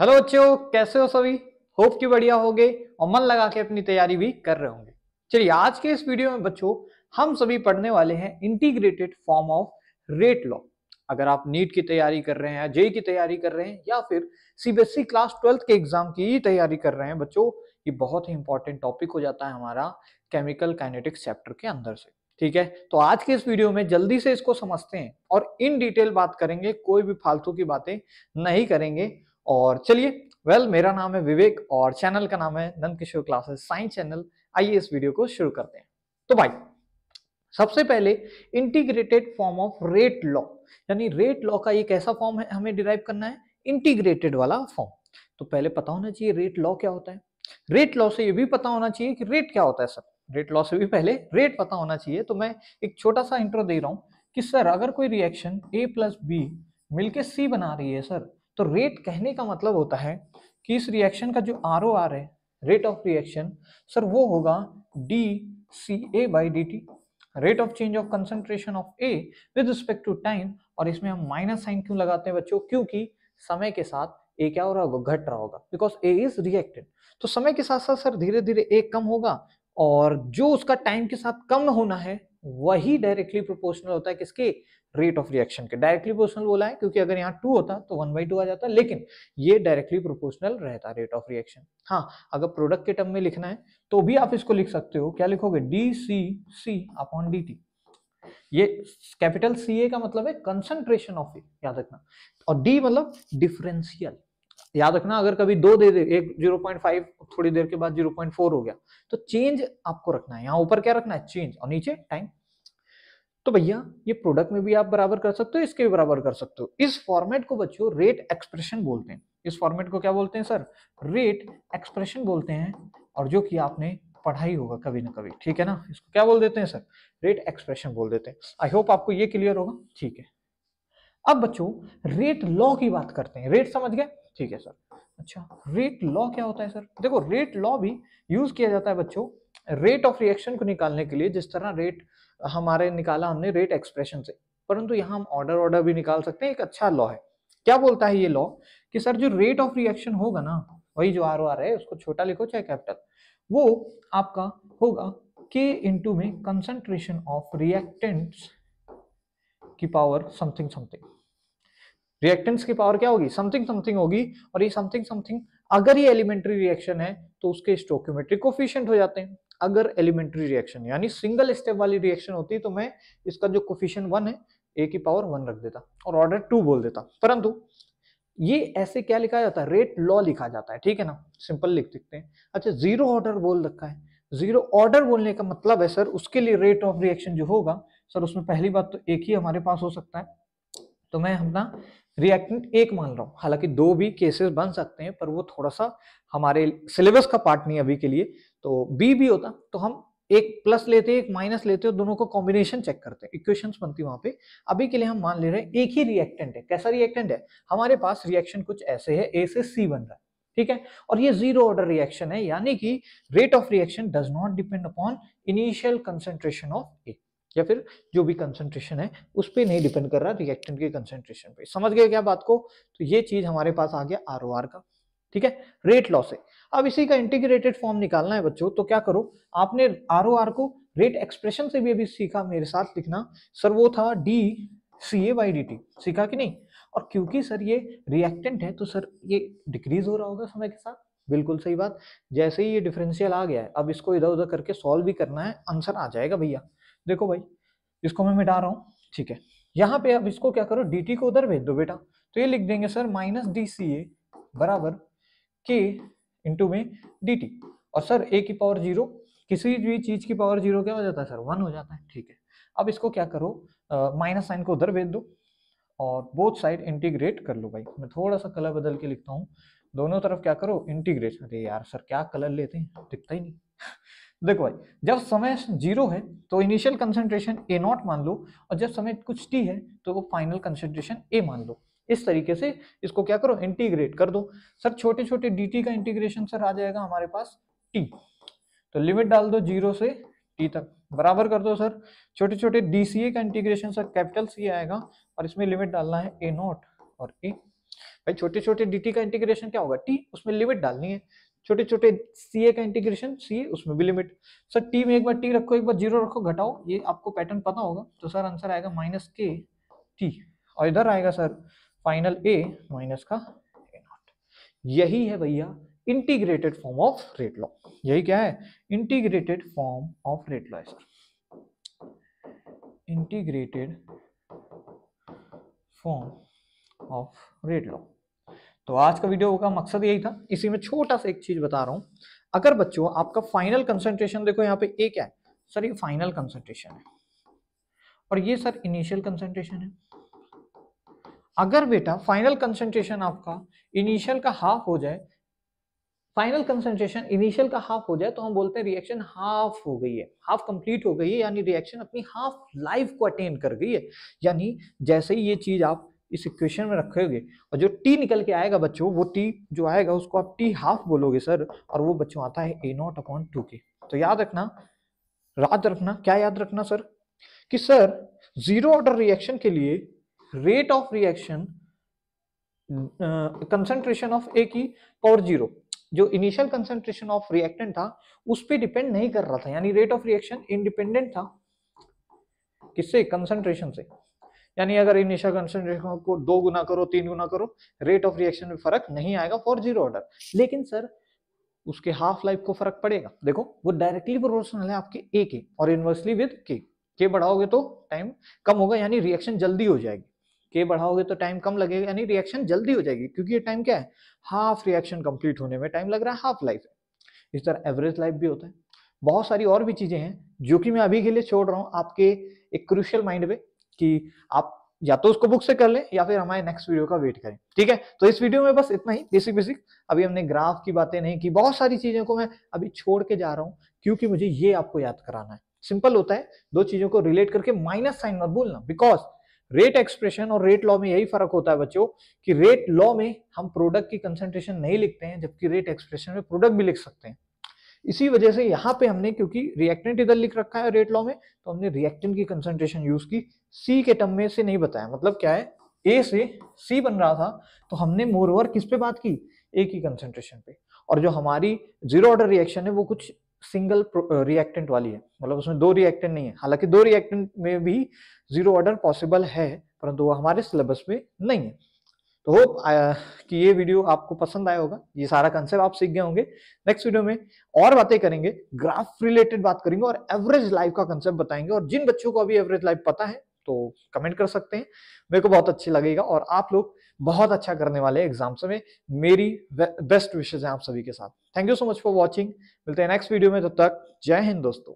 Hello बच्चों, कैसे हो सभी। होप कि बढ़िया होगे और मन लगा के अपनी तैयारी भी कर रहे होंगे। चलिए आज के इस वीडियो में बच्चों हम सभी पढ़ने वाले हैं integrated form of rate law. अगर आप नीट की तैयारी कर रहे हैं, जेई की तैयारी कर रहे हैं या फिर सीबीएसई क्लास 12 के एग्जाम की तैयारी कर रहे हैं बच्चों, ये बहुत ही इंपॉर्टेंट टॉपिक हो जाता है हमारा केमिकल काइनेटिक्स चैप्टर के अंदर से। ठीक है, तो आज के इस वीडियो में जल्दी से इसको समझते हैं और इन डिटेल बात करेंगे, कोई भी फालतू की बातें नहीं करेंगे। और चलिए, मेरा नाम है विवेक और चैनल का नाम है Nand Kishore classes science channel. आइए इस वीडियो को शुरू करते हैं। तो भाई, सबसे पहले integrated form of rate law, यानी रेट लॉ का एक ऐसा फॉर्म है हमें डिराइव करना है, इंटीग्रेटेड वाला फॉर्म। तो पहले पता होना चाहिए रेट लॉ क्या होता है। रेट लॉ से ये भी पता होना चाहिए कि रेट क्या होता है सर। रेट लॉ से भी पहले रेट पता होना चाहिए। तो मैं एक छोटा सा इंट्रो दे रहा हूं कि सर अगर कोई रिएक्शन ए प्लस बी मिलके सी बना रही है सर, तो रेट कहने का मतलब होता है कि इस रिएक्शन का जो आर ओ आर है, रेट ऑफ रिएक्शन सर, वो होगा D C A by D T, rate of change of concentration of A with respect to time. और इसमें हम माइनस साइन क्यों लगाते हैं बच्चों, क्योंकि समय के साथ ए क्या हो रहा होगा, घट रहा होगा, बिकॉज ए इज रिएक्टेड। तो समय के साथ साथ सर धीरे धीरे ए कम होगा और जो उसका टाइम के साथ कम होना है वही डायरेक्टली प्रोपोर्शनल होता है किसके, रेट ऑफ रिएक्शन के। डायरेक्टली प्रोपोर्शनल बोला है क्योंकि अगर यहाँ 2 होता तो 1/2 आ जाता, लेकिन ये डायरेक्टली प्रोपोर्शनल रहता रेट ऑफ रिएक्शन। हाँ, अगर प्रोडक्ट के टर्म में लिखना है तो भी आप इसको लिख सकते हो। क्या लिखोगे, डी सी सी अपॉन डी टी। ये कैपिटल सी ए का मतलब है कंसंट्रेशन ऑफ ए, याद रखना, और डी मतलब डिफरेंशियल। याद रखना, अगर कभी 2 दे दे, एक 0.5 थोड़ी देर के बाद 0.4 हो गया, तो चेंज आपको रखना है। यहाँ ऊपर क्या रखना है, चेंज, और नीचे टाइम। तो भैया ये प्रोडक्ट में भी आप बराबर कर सकते हो, इसके भी बराबर कर सकते हो। इस फॉर्मेट को बच्चों रेट एक्सप्रेशन बोलते हैं। इस फॉर्मेट को क्या बोलते हैं सर, रेट एक्सप्रेशन बोलते हैं। और जो कि आपने पढ़ा ही होगा कभी ना कभी, ठीक है ना, इसको क्या बोल देते हैं सर, रेट एक्सप्रेशन बोल देते हैं। आई होप आपको ये क्लियर होगा। ठीक है, अब बच्चों रेट लॉ की बात करते हैं। रेट समझ गए, ठीक है सर। अच्छा, रेट लॉ क्या होता है सर, देखो रेट लॉ भी यूज किया जाता है बच्चों रेट ऑफ रिएक्शन को निकालने के लिए, जिस तरह रेट हमारे निकाला हमने रेट एक्सप्रेशन से। परंतु यहाँ हम ऑर्डर भी निकाल सकते हैं। एक अच्छा लॉ है। क्या बोलता है ये लॉ कि सर जो रेट ऑफ रिएक्शन होगा ना, वही जो आर ओ आर है, उसको छोटा लिखो चाहे कैपिटल, वो आपका होगा के इंटू में कंसंट्रेशन ऑफ रिएक्टेंट्स की पावर समथिंग समथिंग। रिएक्टेंट्स की पावर क्या होगी, समथिंग समथिंग होगी। और ये समथिंग समथिंग अगर ये एलिमेंट्री रिएक्शन है तो उसके स्टोइकियोमेट्रिक कोफिशिएंट हो जाते हैं। अगर एलिमेंट्री रिएक्शन यानी सिंगल स्टेप वाली रिएक्शन होती तो मैं इसका जो कोफिशिएंट 1 है, ए की पावर 1 रख देता और ऑर्डर 2 बोल देता। परंतु ये ऐसे क्या लिखा जाता है, रेट लॉ लिखा जाता है, ठीक है ना, सिंपल लिख सकते हैं। अच्छा, जीरो ऑर्डर बोल रखा है। जीरो ऑर्डर बोलने का मतलब है सर, उसके लिए रेट ऑफ रिएक्शन जो होगा सर, उसमें पहली बात तो एक ही हमारे पास हो सकता है। तो मैं अपना रिएक्टेंट एक मान रहा हूं, हालांकि 2 भी केसेस बन सकते हैं, पर वो थोड़ा सा हमारे सिलेबस का पार्ट नहीं अभी के लिए। तो बी भी होता तो हम एक प्लस लेते, एक माइनस लेते, और दोनों को कॉम्बिनेशन चेक करते, इक्वेशंस बनती वहां पे। अभी के लिए हम मान ले रहे हैं एक ही रिएक्टेंट है। कैसा रिएक्टेंट है, हमारे पास रिएक्शन कुछ ऐसे है, ए से सी बन रहा है, ठीक है, और ये जीरो ऑर्डर रिएक्शन है, यानी कि rate of reaction does not depend upon initial concentration of A, या फिर जो भी कंसंट्रेशन है उस पर नहीं डिपेंड कर रहा रिएक्टेंट के कंसंट्रेशन पे। समझ गए क्या बात को। तो ये चीज हमारे पास आ गया आर ओ आर का, ठीक है, रेट लॉ से। अब इसी का इंटीग्रेटेड फॉर्म निकालना है बच्चों, तो क्या करो, आपने आर ओ आर को रेट एक्सप्रेशन से भी अभी सीखा, मेरे साथ लिखना सर, वो था D C A by D T, सीखा कि नहीं। और क्योंकि सर ये रिएक्टेंट है तो सर ये डिक्रीज हो रहा होगा समय के साथ, बिल्कुल सही बात। जैसे ही ये डिफरेंशियल आ गया है, अब इसको इधर उधर करके सॉल्व भी करना है, आंसर आ जाएगा भैया। देखो भाई, इसको मैं मिटा रहा हूँ, ठीक है। यहाँ पे अब इसको क्या करो, dt को उधर भेज दो बेटा। तो ये लिख देंगे सर माइनस डी सी ए बराबर के इंटू में dt। और सर a की पावर 0, किसी भी चीज की पावर 0 क्या हो जाता है सर, 1 हो जाता है, ठीक है। अब इसको क्या करो, माइनस साइन को उधर भेज दो और बोथ साइड इंटीग्रेट कर लो। भाई मैं थोड़ा सा कलर बदल के लिखता हूँ, दोनों तरफ क्या करो, इंटीग्रेट। अरे यार सर क्या कलर लेते हैं, दिखता ही नहीं। देखो भाई, जब समय 0 है तो इनिशियल कंसंट्रेशन ए नॉट मान लो, और जब समय कुछ टी है तो वो फाइनल कंसंट्रेशन ए मान लो। इस तरीके से इसको क्या करो, इंटीग्रेट कर दो। सर छोटे छोटे dt का इंटीग्रेशन सर आ जाएगा हमारे पास t, तो लिमिट डाल दो 0 से t तक, बराबर कर दो सर छोटे छोटे dca का इंटीग्रेशन सर कैपिटल C आएगा, और इसमें लिमिट डालना है a नॉट और a। भाई छोटे छोटे dt का इंटीग्रेशन क्या होगा, t, उसमें लिमिट डालनी है। छोटे छोटे ca का इंटीग्रेशन ca, उसमें भी लिमिट। सर t में एक बार t रखो, एक बार 0 रखो, घटाओ, ये आपको पैटर्न पता होगा। तो सर आंसर आएगा -k t, और इधर आएगा सर फाइनल a माइनस का a नॉट। यही है भैया integrated form of rate law. यही क्या है, integrated form of rate law है sir, integrated form of rate law. तो आज का वीडियो का मकसद यही था। इसी में छोटा सा एक चीज बता रहा हूं, अगर बच्चों आपका फाइनल कंसंट्रेशन देखो यहाँ पे ए क्या है सर, ये फाइनल कंसंट्रेशन है, और ये सर इनिशियल कंसंट्रेशन है। अगर बेटा फाइनल कंसंट्रेशन आपका इनिशियल का हाफ हो जाए, फाइनल कंसंट्रेशन इनिशियल का हाफ हो जाए, तो हम बोलते हैं रिएक्शन हाफ हो गई है, हाफ कंप्लीट हो गई है, यानी रिएक्शन अपनी हाफ लाइफ को अटेन कर गई है। यानी जैसे ही ये चीज आप इस इक्वेशन में रखोगे और जो टी निकल के आएगा बच्चों, वो टी जो आएगा उसको आप टी हाफ बोलोगे सर, और वो बच्चों आता है a0/2k। तो याद रखना क्या याद रखना सर, कि सर जीरो ऑर्डर रिएक्शन के लिए rate of reaction concentration of A की पावर 0, जो इनिशियल कंसंट्रेशन ऑफ रिएक्टेंट था उस पर डिपेंड नहीं कर रहा था, यानी रेट ऑफ रिएक्शन इंडिपेंडेंट था किससे, कंसंट्रेशन से। यानी अगर इनिशियल कंसंट्रेशन को 2 गुना करो 3 गुना करो, रेट ऑफ रिएक्शन में फर्क नहीं आएगा फॉर जीरो ऑर्डर, लेकिन सर उसके हाफ लाइफ को फर्क पड़ेगा। देखो वो डायरेक्टली प्रोपोर्शनल है आपके ए के, और इनवर्सली विद के बढ़ाओगे तो टाइम कम होगा, यानी रिएक्शन जल्दी हो जाएगी। के बढ़ाओगे तो टाइम कम लगेगा, यानी रिएक्शन जल्दी हो जाएगी, क्योंकि ये टाइम क्या है, हाफ रिएक्शन कंप्लीट होने में टाइम लग रहा है, हाफ लाइफ है। इस तरह एवरेज लाइफ भी होता है। बहुत सारी और भी चीजें हैं जो कि मैं अभी के लिए छोड़ रहा हूँ आपके एक क्रूशियल माइंड पे, कि आप या तो उसको बुक से कर लें या फिर हमारे नेक्स्ट वीडियो का वेट करें। ठीक है, तो इस वीडियो में बस इतना ही बेसिक। अभी हमने ग्राफ की बातें नहीं की, बहुत सारी चीजों को मैं अभी छोड़ के जा रहा हूँ, क्योंकि मुझे ये आपको याद कराना है। सिंपल होता है, दो चीजों को रिलेट करके माइनस साइन मत बोलना, बिकॉज रेट एक्सप्रेशन और रेट लॉ में यही फर्क होता है बच्चों, कि रेट लॉ में हम प्रोडक्ट की कंसंट्रेशन नहीं लिखते हैं, जबकि रेट एक्सप्रेशन में प्रोडक्ट भी लिख सकते हैं। इसी वजह से यहाँ पे हमने, क्योंकि रिएक्टेंट इधर लिख रखा है रेट लॉ में, तो हमने रिएक्टेंट की कंसंट्रेशन यूज की, सी के टर्म में से नहीं बताया। मतलब क्या है, ए से सी बन रहा था, तो हमने मोर ओवर किस पे बात की, ए की कंसंट्रेशन पे। और जो हमारी जीरो ऑर्डर रिएक्शन है वो कुछ सिंगल रिएक्टेंट वाली है, मतलब उसमें 2 रिएक्टेंट नहीं है। हालांकि 2 रिएक्टेंट में भी जीरो ऑर्डर पॉसिबल है, परंतु वो हमारे सिलेबस में नहीं है। तो होप कि ये वीडियो आपको पसंद आया होगा, ये सारा कंसेप्ट आप सीख गए होंगे। नेक्स्ट वीडियो में और बातें करेंगे, ग्राफ रिलेटेड बात करेंगे और एवरेज लाइफ का कंसेप्ट बताएंगे। और जिन बच्चों को अभी एवरेज लाइफ पता है तो कमेंट कर सकते हैं, मेरे को बहुत अच्छी लगेगा, और आप लोग बहुत अच्छा करने वाले हैं एग्जाम्स में। मेरी बेस्ट विशेष है आप सभी के साथ। Thank you so much for watching, मिलते हैं नेक्स्ट वीडियो में, तब तक जय हिंद दोस्तों।